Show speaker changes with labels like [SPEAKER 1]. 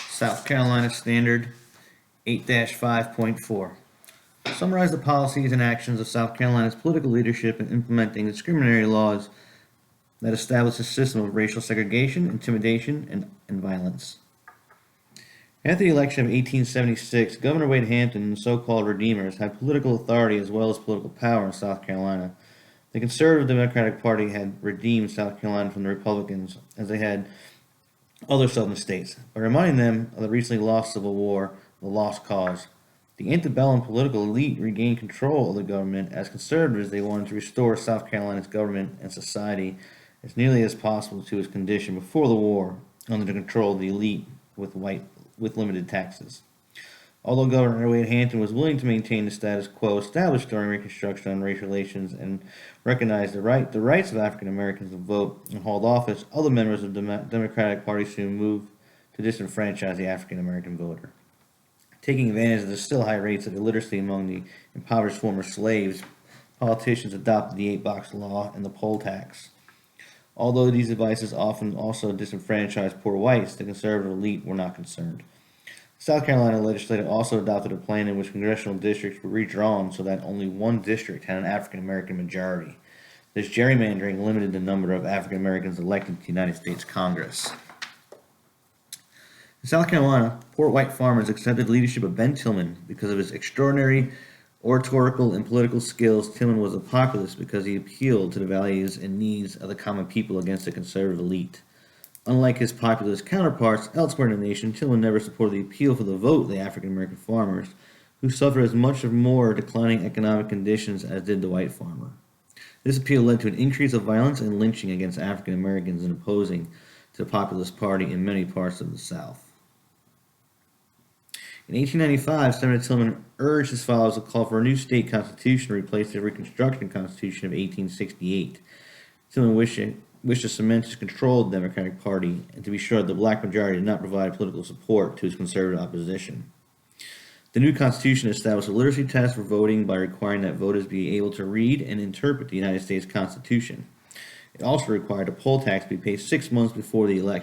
[SPEAKER 1] South Carolina Standard 8-5.4. Summarize the policies and actions of South Carolina's political leadership in implementing discriminatory laws that establish a system of racial segregation, intimidation, and violence. After the election of 1876, Governor Wade Hampton and the so-called Redeemers had political authority as well as political power in South Carolina. The conservative Democratic Party had redeemed South Carolina from the Republicans, as they had other southern states, by reminding them of the recently lost Civil War, the lost cause. The antebellum political elite regained control of the government. As conservatives, they wanted to restore South Carolina's government and society as nearly as possible to its condition before the war, under the control of the elite with limited taxes. Although Governor Wade Hampton was willing to maintain the status quo established during Reconstruction on race relations and recognized the rights of African Americans to vote and hold office, other members of the Democratic Party soon moved to disenfranchise the African American voter. Taking advantage of the still high rates of illiteracy among the impoverished former slaves, politicians adopted the 8-box law and the poll tax. Although these devices often also disenfranchised poor whites, the conservative elite were not concerned. The South Carolina legislature also adopted a plan in which congressional districts were redrawn so that only one district had an African American majority. This gerrymandering limited the number of African Americans elected to the United States Congress. In South Carolina, poor white farmers accepted the leadership of Ben Tillman because of his extraordinary oratorical and political skills. Tillman was a populist because he appealed to the values and needs of the common people against the conservative elite. Unlike his populist counterparts elsewhere in the nation, Tillman never supported the appeal for the vote of the African American farmers, who suffered as much or more declining economic conditions as did the white farmer. This appeal led to an increase of violence and lynching against African Americans and opposing to the Populist Party in many parts of the South. In 1895, Senator Tillman urged his followers to call for a new state constitution to replace the Reconstruction Constitution of 1868. Tillman wished to cement his control of the Democratic Party and to be sure that the black majority did not provide political support to his conservative opposition. The new Constitution established a literacy test for voting by requiring that voters be able to read and interpret the United States Constitution. It also required a poll tax be paid 6 months before the election.